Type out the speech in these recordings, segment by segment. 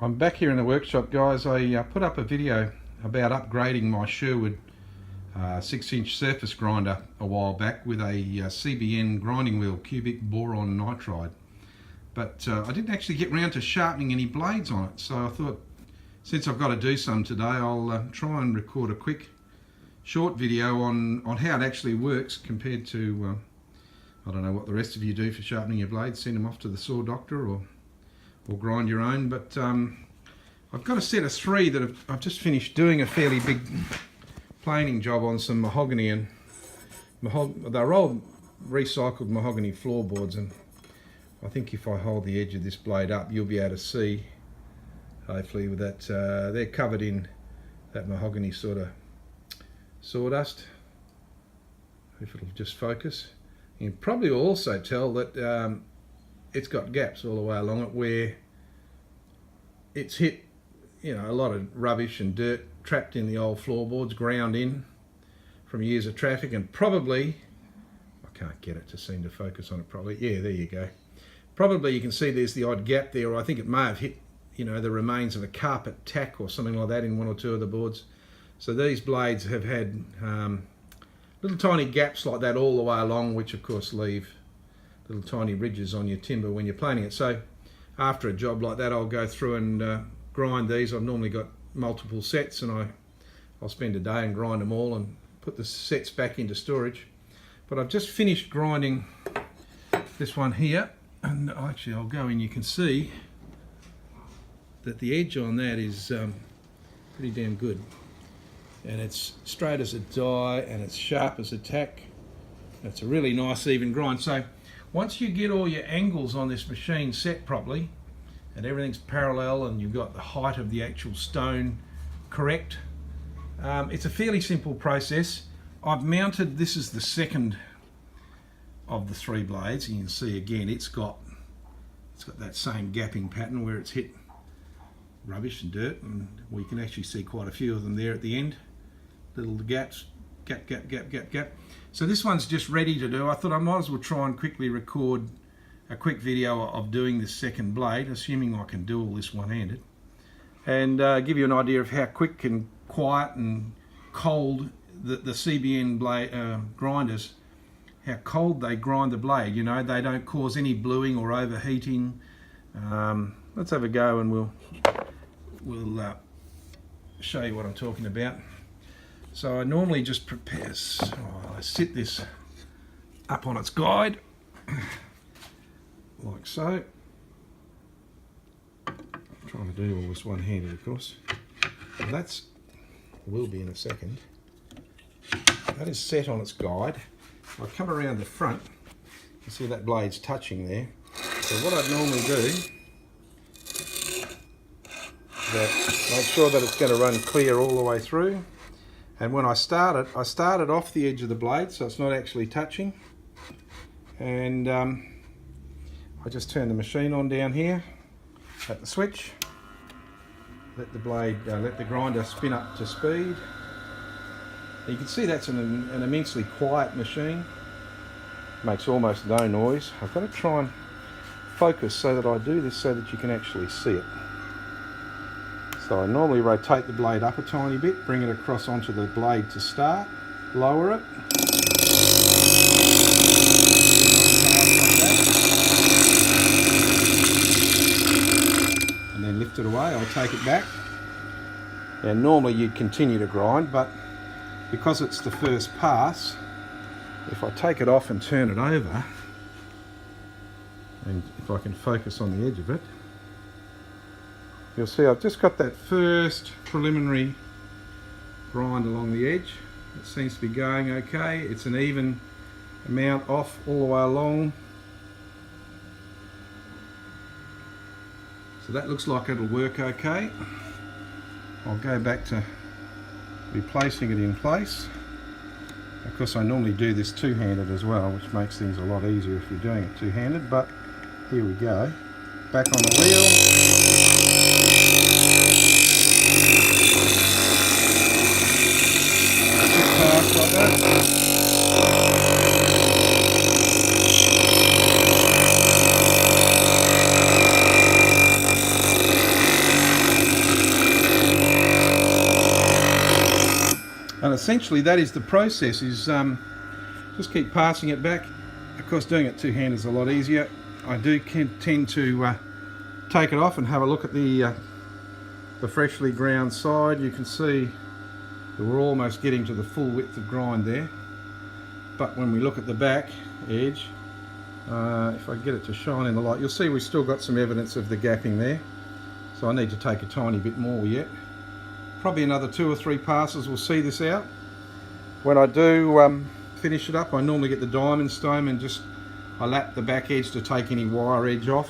I'm back here in the workshop, guys. I put up a video about upgrading my Sherwood 6-inch surface grinder a while back with a CBN grinding wheel cubic boron nitride, but I didn't actually get round to sharpening any blades on it, so I thought since I've got to do some today, I'll try and record a quick short video on how it actually works compared to I don't know what the rest of you do for sharpening your blades, send them off to the saw doctor or grind your own. But I've got a set of 3 that I've just finished doing a fairly big planing job on some mahogany, and they're old recycled mahogany floorboards, and I think if I hold the edge of this blade up you'll be able to see, hopefully, with that they're covered in that mahogany sort of sawdust. If it'll just focus, you can probably also tell that it's got gaps all the way along it where it's hit, you know, a lot of rubbish and dirt trapped in the old floorboards, ground in from years of traffic, and probably, I can't get it to seem to focus on it properly. Yeah, there you go. Probably you can see there's the odd gap there, or I think it may have hit, you know, the remains of a carpet tack or something like that in 1 or 2 of the boards. So these blades have had little tiny gaps like that all the way along, which of course leave little tiny ridges on your timber when you're planing it. So after a job like that, I'll go through and grind these. I've normally got multiple sets, and I'll spend a day and grind them all and put the sets back into storage. But I've just finished grinding this one here, and actually I'll go in, you can see that the edge on that is pretty damn good, and it's straight as a die and it's sharp as a tack. It's a really nice even grind. So once you get all your angles on this machine set properly and everything's parallel and you've got the height of the actual stone correct, it's a fairly simple process. I've mounted, this is the second of the 3 blades, and you can see again it's got that same gapping pattern where it's hit rubbish and dirt, and we can actually see quite a few of them there at the end, little gaps, gap. So this one's just ready to do. I thought I might as well try and quickly record a quick video of doing this second blade, assuming I can do all this one-handed, and give you an idea of how quick and quiet and cold the CBN blade grinders, how cold they grind the blade. You know, they don't cause any bluing or overheating. Let's have a go and we'll show you what I'm talking about. So I normally just prepare, I sit this up on its guide, like so. I'm trying to do all this one-handed, of course. And that's, will be in a second. That is set on its guide. I come around the front, you see that blade's touching there. So what I'd normally do, make sure that it's going to run clear all the way through. And when I started off the edge of the blade, so it's not actually touching. And I just turn the machine on down here at the switch. Let the blade, let the grinder spin up to speed. You can see that's an immensely quiet machine. Makes almost no noise. I've got to try and focus so that I do this so that you can actually see it. So I normally rotate the blade up a tiny bit, bring it across onto the blade to start, lower it, and then lift it away. I'll take it back. And normally you'd continue to grind, but because it's the first pass, if I take it off and turn it over, and if I can focus on the edge of it, you'll see I've just got that first preliminary grind along the edge. It seems to be going okay. It's an even amount off all the way along. So that looks like it'll work okay. I'll go back to replacing it in place. Of course, I normally do this two-handed as well, which makes things a lot easier if you're doing it two-handed, but here we go. Back on the wheel. Just like that. essentially that is the process, is just keep passing it back. Of course, doing it two-handed is a lot easier. I do tend to take it off and have a look at the freshly ground side. You can see that we're almost getting to the full width of grind there. But when we look at the back edge, if I get it to shine in the light, you'll see we've still got some evidence of the gapping there. So I need to take a tiny bit more yet. Probably another 2 or 3 passes will see this out. When I do finish it up, I normally get the diamond stone and just I lap the back edge to take any wire edge off.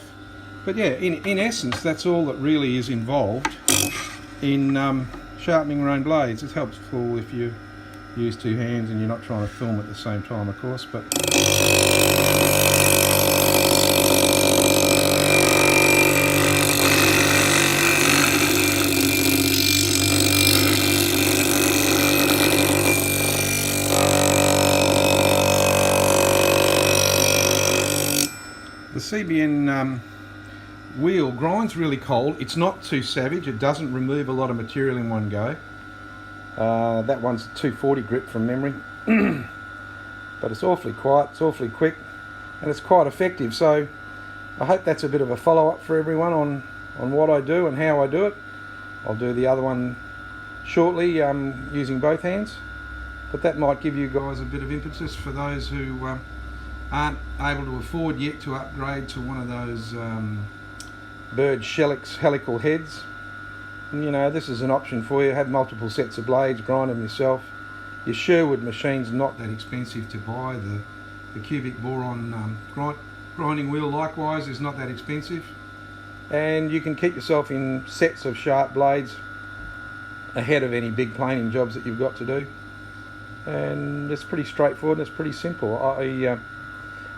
But yeah, in essence, that's all that really is involved in sharpening your own blades. It's helpful if you use two hands and you're not trying to film at the same time, of course. But the CBN wheel grinds really cold. It's not too savage. It doesn't remove a lot of material in one go. That one's 240 grit from memory. But it's awfully quiet, it's awfully quick, and it's quite effective. So I hope that's a bit of a follow-up for everyone on what I do and how I do it. I'll do the other one shortly using both hands. But that might give you guys a bit of impetus for those who aren't able to afford yet to upgrade to one of those bird helical heads. And, you know, this is an option for you. Have multiple sets of blades, grind them yourself. Your Sherwood machine's not that expensive to buy. The cubic boron grinding wheel likewise is not that expensive. And you can keep yourself in sets of sharp blades ahead of any big planing jobs that you've got to do. And it's pretty straightforward and it's pretty simple. I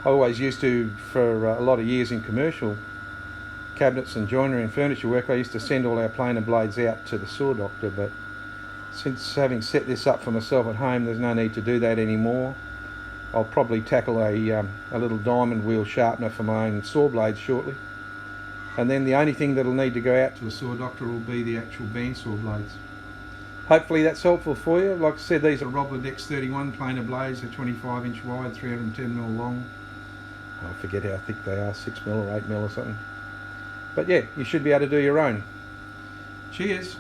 always used to, for a lot of years in commercial cabinets and joinery and furniture work, I used to send all our planer blades out to the saw doctor, but since having set this up for myself at home, there's no need to do that anymore. I'll probably tackle a little diamond wheel sharpener for my own saw blades shortly, and then the only thing that'll need to go out to a saw doctor will be the actual bandsaw blades. Hopefully that's helpful for you. Like I said, these are Robland X31 planer blades. They're 25 inch wide, 310mm long. I forget how thick they are, 6mm or 8mm or something. But yeah, you should be able to do your own. Cheers.